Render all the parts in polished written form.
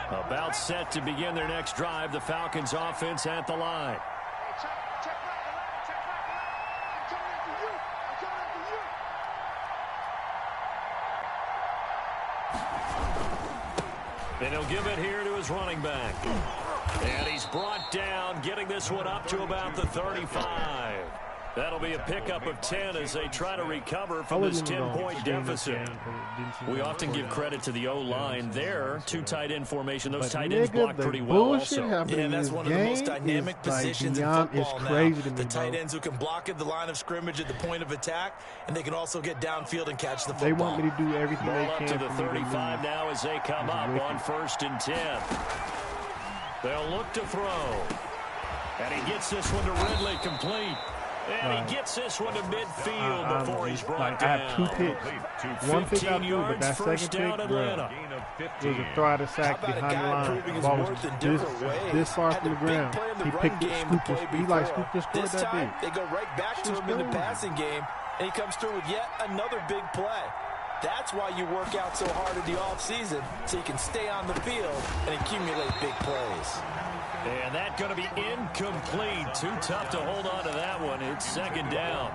About set to begin their next drive. The Falcons offense at the line. And he'll give it here to his running back. And he's brought down, getting this one up to about the 35. That'll be a pickup of 10 as they try to recover from this 10-point deficit. We often give credit to the O-line there. Two tight end formation. Those tight ends block pretty well also. Yeah, that's one of the most dynamic positions in football now. The tight ends who can block at the line of scrimmage at the point of attack, and they can also get downfield and catch the football. They want me to do everything they can. Up to the 35 now as they come up on 1st and 10. They'll look to throw. And he gets this one to Ridley, complete. And he gets this one to midfield before he's brought down. I have 2 picks. One pick I threw, but that second pick, bro, it was a throw out of sack behind the line. Ball was this far from the ground. He picked it, scooped it. He like scooped this score that big. They go right back to him in the passing game, and he comes through with yet another big play. That's why you work out so hard in the offseason, so you can stay on the field and accumulate big plays. And that's going to be incomplete. Too tough to hold on to that one. It's 2nd down.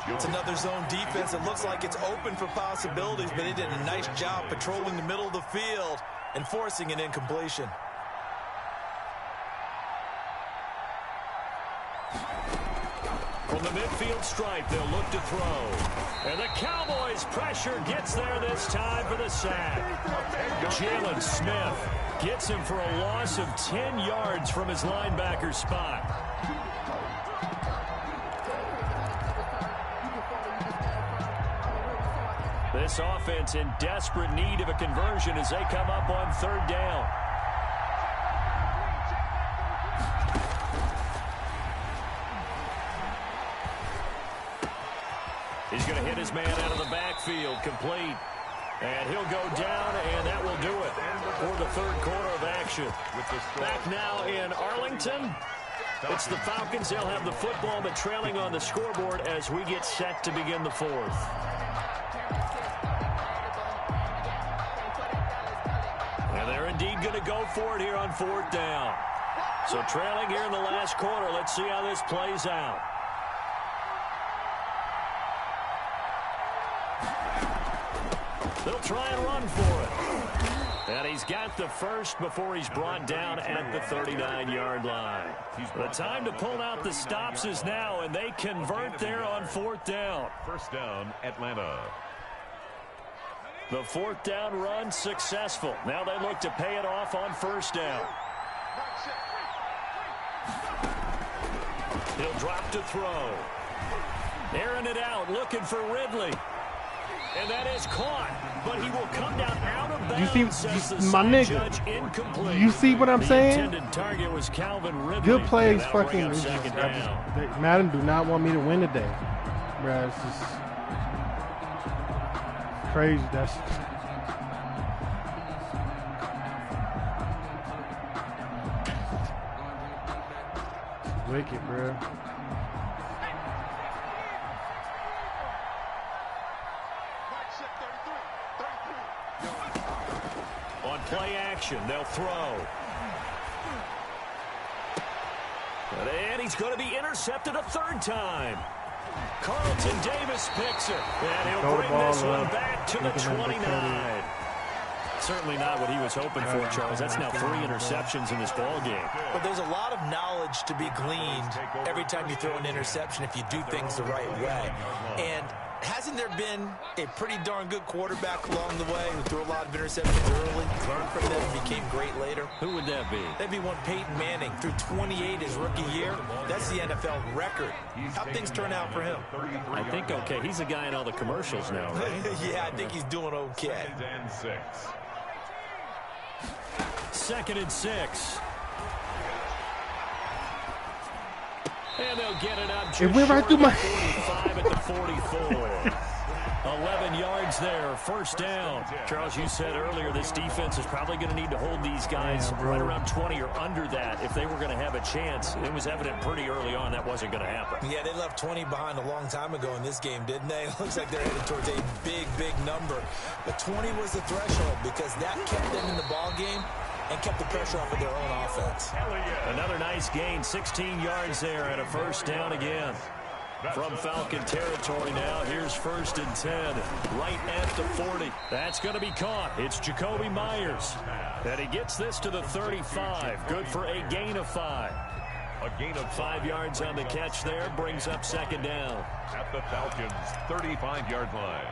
It's another zone defense. It looks like it's open for possibilities, but they did a nice job patrolling the middle of the field and forcing an incompletion. From the midfield stripe, they'll look to throw. And the Cowboys' pressure gets there this time for the sack. Jalen Smith gets him for a loss of 10 yards from his linebacker spot. This offense in desperate need of a conversion as they come up on 3rd down. He's going to hit his man out of the backfield, complete. And he'll go down, and that will do it for the 3rd quarter of action. Back now in Arlington. It's the Falcons. They'll have the football, but trailing on the scoreboard as we get set to begin the 4th. And they're indeed going to go for it here on 4th down. So trailing here in the last quarter. Let's see how this plays out. They'll try and run for it. And he's got the first before he's brought down at the 39-yard line. The time to pull out the stops is now, and they convert there on 4th down. 1st down, Atlanta. The 4th down run successful. Now they look to pay it off on 1st down. He'll drop to throw. Airing it out, looking for Ridley. And that is caught, but he will come down out of bounds. You see, my nigga, you see what I'm saying? The intended target was Calvin Ridley. Good plays, fucking. Madden do not want me to win today, bro. It's just crazy. That's wicked, bro. Play action. They'll throw. And he's going to be intercepted a 3rd time. Carlton Davis picks it. And he'll bring this one back to the 29. Certainly not what he was hoping for, Charles. That's now 3 interceptions in this ball game. But there's a lot of knowledge to be gleaned every time you throw an interception if you do things the right way. And hasn't there been a pretty darn good quarterback along the way who threw a lot of interceptions early, learned from them, and became great later? Who would that be? That'd be one Peyton Manning. Threw 28 his rookie year. That's the NFL record. How'd things turn out for him? I think okay. He's a guy in all the commercials now, right? Yeah, I think he's doing okay. 2nd and 6. And they'll get it up just right through my 45 at the 44. 11 yards there, first down. Charles, you said earlier this defense is probably going to need to hold these guys right around 20 or under that if they were going to have a chance. It was evident pretty early on that wasn't going to happen. Yeah, they left 20 behind a long time ago in this game, didn't they? It looks like they're headed towards a big, big number. But 20 was the threshold because that kept them in the ball game and kept the pressure off of their own offense. Another nice gain, 16 yards there and a first down again. From Falcon territory now, here's 1st and 10, right at the 40. That's going to be caught. It's Jacoby Myers. And he gets this to the 35. Good for a gain of 5. A gain of 5 yards on the catch there, brings up 2nd down. At the Falcons' 35-yard line.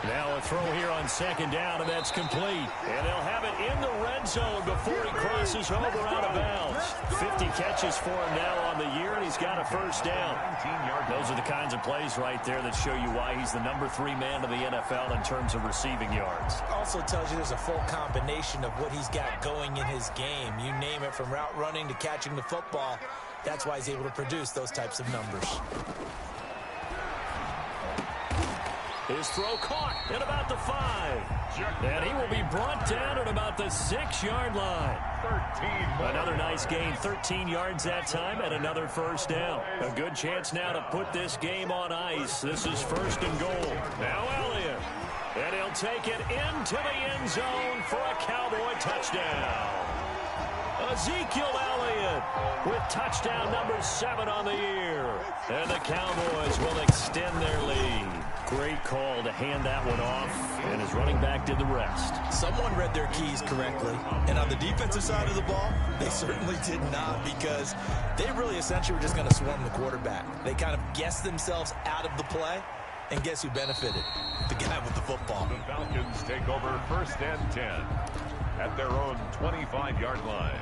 Now a throw here on 2nd down, and that's complete. And they'll have it in the red zone before he crosses over out of bounds. 50 catches for him now on the year, and he's got a first down. Those are the kinds of plays right there that show you why he's the number 3 man of the NFL in terms of receiving yards. Also tells you there's a full combination of what he's got going in his game. You name it, from route running to catching the football. That's why he's able to produce those types of numbers. His throw caught at about the 5. And he will be brought down at about the 6-yard line. Another nice gain, 13 yards that time, and another first down. A good chance now to put this game on ice. This is 1st and goal. Now Elliott. And he'll take it into the end zone for a Cowboy touchdown. Ezekiel Elliott with touchdown number 7 on the year. And the Cowboys will extend their lead. Great call to hand that one off, and his running back did the rest. Someone read their keys correctly, and on the defensive side of the ball, they certainly did not, because they really essentially were just going to swarm the quarterback. They kind of guessed themselves out of the play, and guess who benefited? The guy with the football. The Falcons take over 1st and 10 at their own 25-yard line.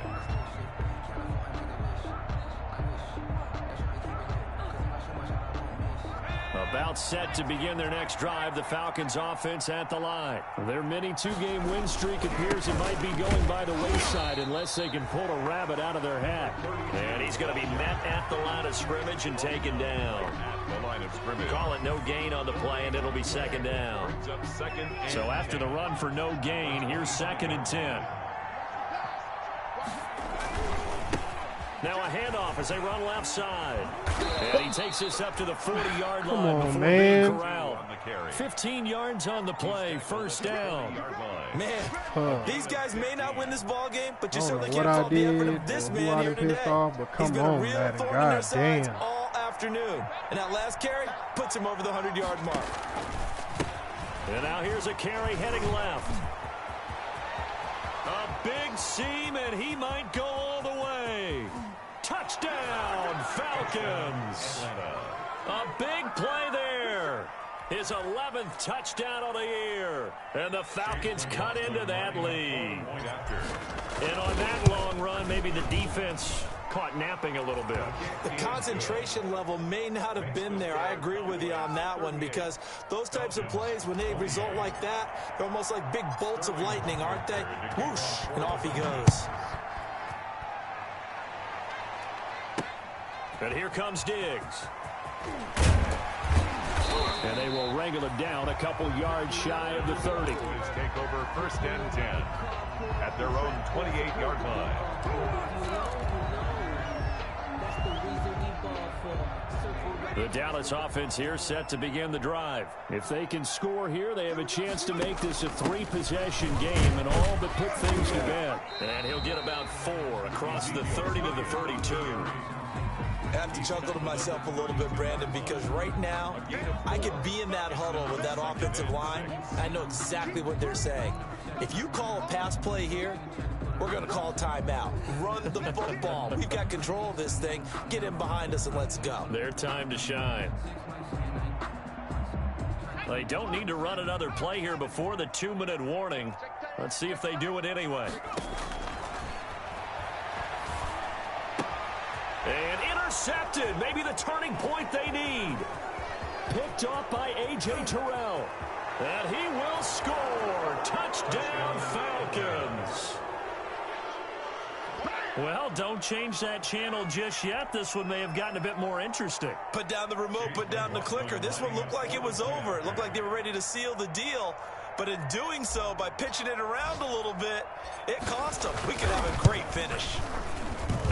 About set to begin their next drive, the Falcons offense at the line. Their mini 2-game win streak appears it might be going by the wayside unless they can pull a rabbit out of their hat. And he's going to be met at the line of scrimmage and taken down. The line of scrimmage. Call it no gain on the play, and it'll be 2nd down. So after the run for no gain, here's 2nd and 10. Now a handoff as they run left side. And he takes this up to the 40-yard line before being corralled. 15 yards on the play, first down. Man, these guys may not win this ball game, but you certainly can't fault the effort of this man here today. He's been a real thorn in their sides all afternoon. And that last carry puts him over the 100-yard mark. And now here's a carry heading left. A big seam, and he might go all the way. Touchdown, Falcons. A big play there. His 11th touchdown of the year. And the Falcons cut into that lead. And on that long run, maybe the defense caught napping a little bit. The concentration level may not have been there. I agree with you on that one, because those types of plays, when they result like that, they're almost like big bolts of lightning, aren't they? Whoosh, and off he goes. And here comes Diggs. And they will wrangle him down a couple yards shy of the 30. Take over 1st and 10 at their own 28-yard line. The Dallas offense here set to begin the drive. If they can score here, they have a chance to make this a 3-possession game and all but put things to bed. And he'll get about 4 across the 30 to the 32. I have to chuckle to myself a little bit, Brandon, because right now I could be in that huddle with that offensive line. I know exactly what they're saying. If you call a pass play here, we're going to call timeout. Run the football. We've got control of this thing. Get in behind us and let's go. Their time to shine. They don't need to run another play here before the 2-minute warning. Let's see if they do it anyway. And intercepted. Maybe the turning point they need. Picked off by A.J. Terrell. And he will score. Touchdown, Falcons. Well, don't change that channel just yet. This one may have gotten a bit more interesting. Put down the remote, put down the clicker. This one looked like it was over. It looked like they were ready to seal the deal. But in doing so, by pitching it around a little bit, it cost them. We could have a great finish.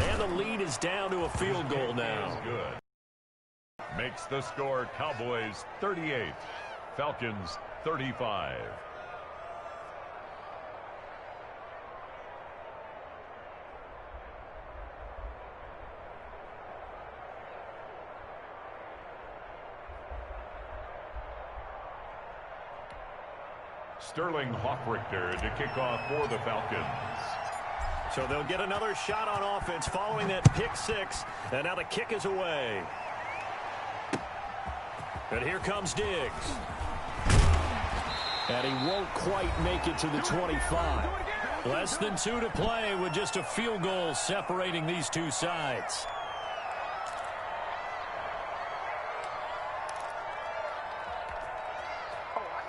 And the lead is down to a field goal now. Good. Makes the score Cowboys 38, Falcons 35. Sterling Hoffrichter to kick off for the Falcons. So they'll get another shot on offense following that pick six. And now the kick is away. And here comes Diggs. And he won't quite make it to the 25. Less than 2 to play with just a field goal separating these two sides.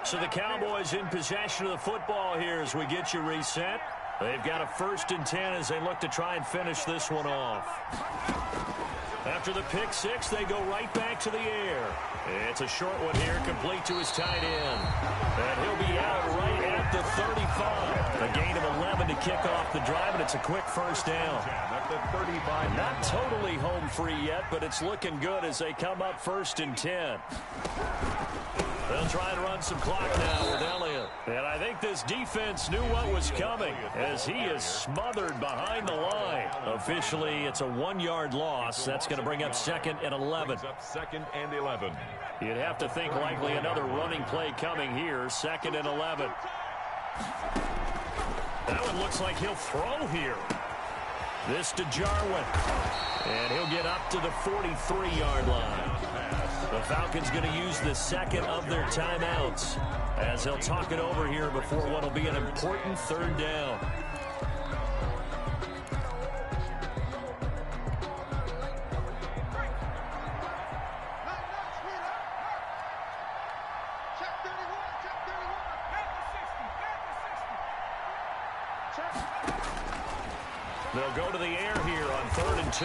So the Cowboys in possession of the football here as we get you reset. They've got a 1st and 10 as they look to try and finish this one off. After the pick six, they go right back to the air. It's a short one here, complete to his tight end. And he'll be out right at the 35. A gain of 11 to kick off the drive, and it's a quick first down. Not totally home free yet, but it's looking good as they come up 1st and 10. They'll try and run some clock now with Elliott. And I think this defense knew what was coming as he is smothered behind the line. Officially, it's a 1-yard loss. That's going to bring up 2nd and 11. Second and 11. You'd have to think likely another running play coming here. 2nd and 11. That one looks like he'll throw here. This to Jarwin. And he'll get up to the 43-yard line. The Falcons going to use the 2nd of their timeouts as they'll talk it over here before what will be an important 3rd down. They'll go to the air here on 3rd and 2.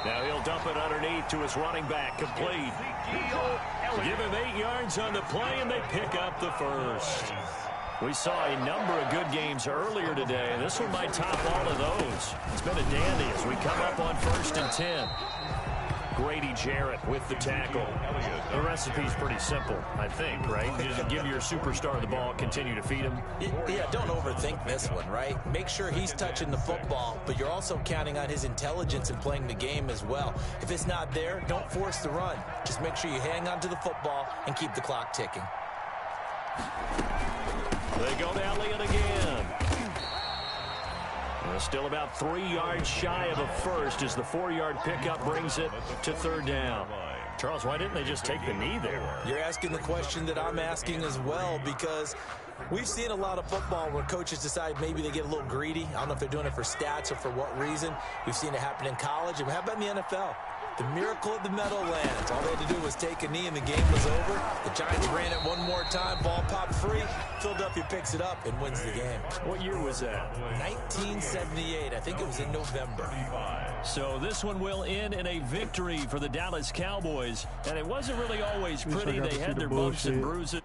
Now he'll dump it underneath to his running back, complete. Give him 8 yards on the play, and they pick up the 1st. We saw a number of good games earlier today. This one might top all of those. It's been a dandy as we come up on 1st and 10. Grady Jarrett with the tackle. The recipe's pretty simple, I think, right? Just give your superstar the ball, continue to feed him. Yeah, don't overthink this one, right? Make sure he's touching the football, but you're also counting on his intelligence in playing the game as well. If it's not there, don't force the run. Just make sure you hang on to the football and keep the clock ticking. They go to Elliott again. Still about 3 yards shy of a 1st as the 4-yard pickup brings it to 3rd down. Charles, why didn't they just take the knee there? You're asking the question that I'm asking as well, because we've seen a lot of football where coaches decide maybe they get a little greedy. I don't know if they're doing it for stats or for what reason. We've seen it happen in college. And how about in the NFL? The miracle of the Meadowlands. All they had to do was take a knee and the game was over. The Giants ran it one more time. Ball popped free. Philadelphia picks it up and wins the game. What year was that? 1978. I think it was in November. So this one will end in a victory for the Dallas Cowboys. And it wasn't really always pretty. They had their bumps and bruises.